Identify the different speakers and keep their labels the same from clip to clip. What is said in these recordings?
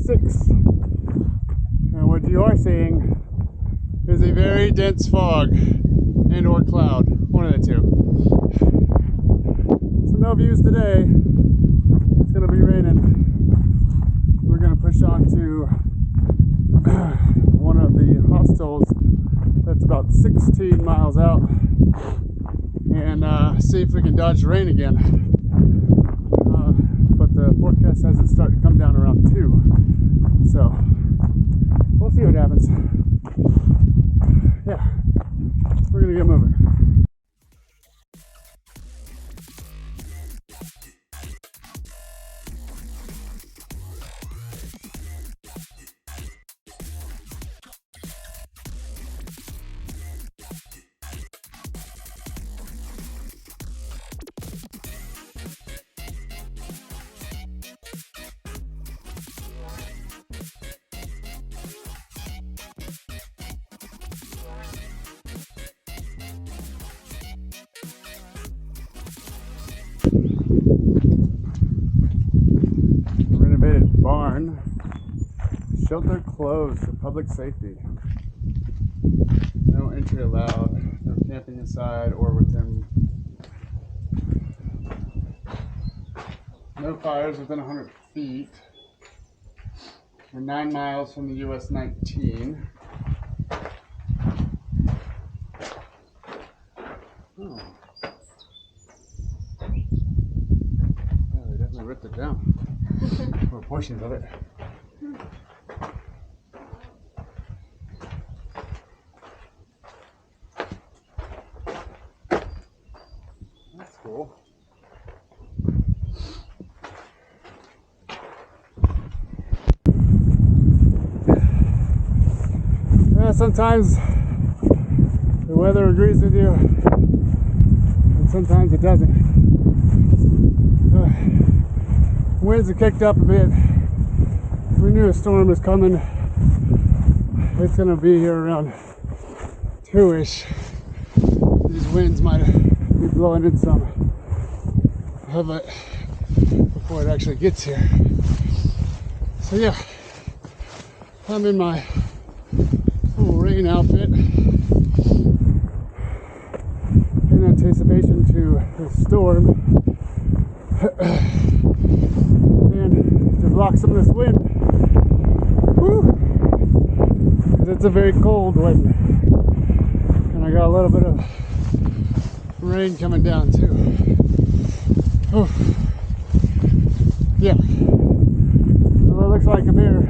Speaker 1: 6. And what you are seeing is a very dense fog and or cloud, one of the two. So no views today. It's going to be raining. We're going to push on to one of the hostels that's about 16 miles out and see if we can dodge the rain again. But the forecast has it start to come down around 2. So we'll see what happens. Yeah, we're gonna get moving. Renovated barn. Shelter closed for public safety. No entry allowed. No camping inside or within. No fires within 100 feet. We're 9 miles from the E19. Oh. Yeah, they definitely ripped it down. Or portions of it. That's cool. Yeah, sometimes the weather agrees with you, and sometimes it doesn't. Winds have kicked up a bit. We knew a storm was coming. It's going to be here around 2-ish. These winds might be blowing in some of it before it actually gets here. So yeah, I'm in my little rain outfit in anticipation to the storm and to block some of this wind. Because it's a very cold wind, and I got a little bit of rain coming down too. Oof. Yeah, well, it looks like I'm here.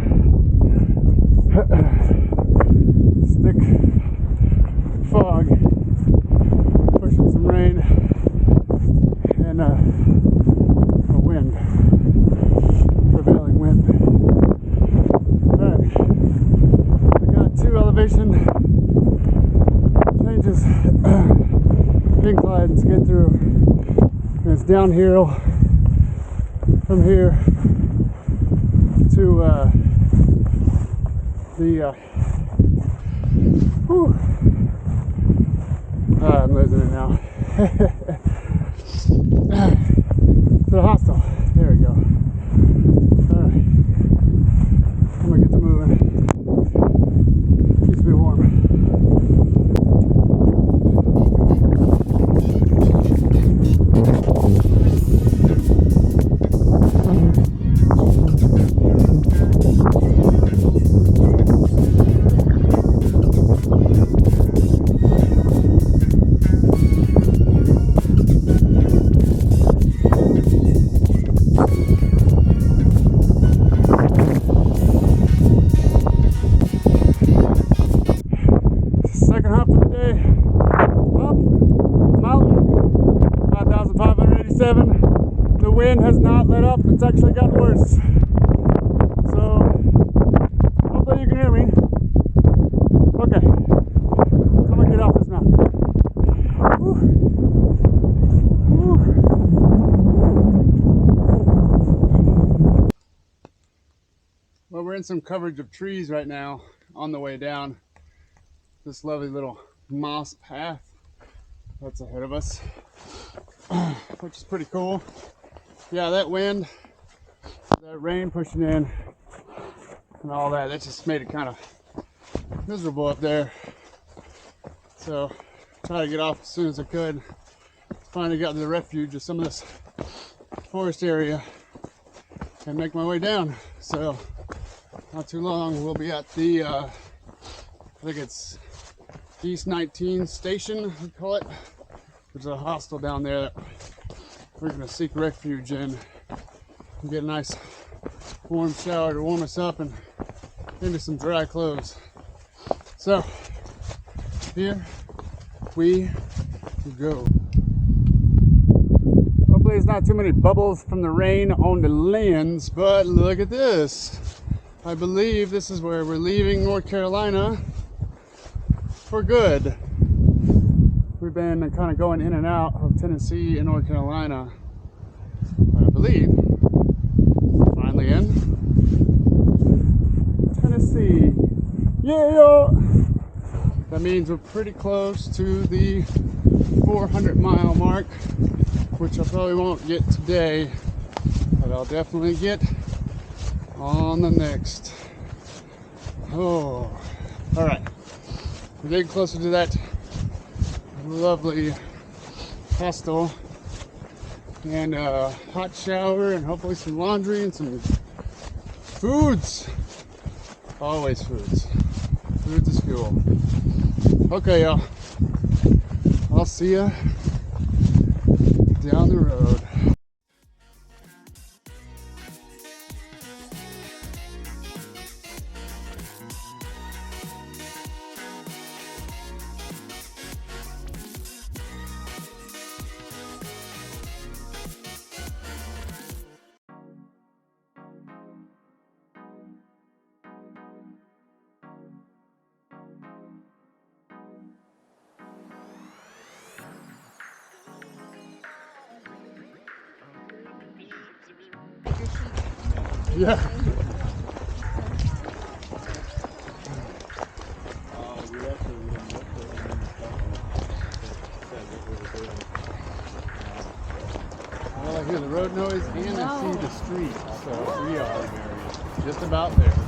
Speaker 1: Thick fog, pushing some rain, and a wind, prevailing wind. Alright, I got 2 elevation changes, inclines to get through, and it's downhill from here to I'm losing it now. To the hostel. There we go. Alright. I'm gonna get to moving. Keeps me warm. Second hop of the day, up mountain, 5,587. The wind has not let up, it's actually gotten worse. So, hopefully you can hear me. Okay, I'm gonna get off this mountain. Woo. Woo. Well, we're in some coverage of trees right now on the way down. This lovely little moss path that's ahead of us, which is pretty cool. Yeah, that wind, that rain pushing in and all that. That just made it kind of miserable up there. So try to get off as soon as I could. Finally got to the refuge of some of this forest area and make my way down. So not too long we'll be at the I think it's E19 station, we call it. There's a hostel down there that we're gonna seek refuge in and get a nice warm shower to warm us up and into some dry clothes. So here we go. Hopefully there's not too many bubbles from the rain on the lens, but look at this. I believe this is where we're leaving North Carolina for good. We've been kind of going in and out of Tennessee and North Carolina, but I believe we're finally in Tennessee. Yeah! That means we're pretty close to the 400-mile mark, which I probably won't get today, but I'll definitely get on the next. Oh, all right. We're getting closer to that lovely hostel and a hot shower and hopefully some laundry and some foods. Always foods. Foods is fuel. Okay, y'all. I'll see ya down the road. Yeah. Well, I hear the road noise and I see the street, so we are just about there.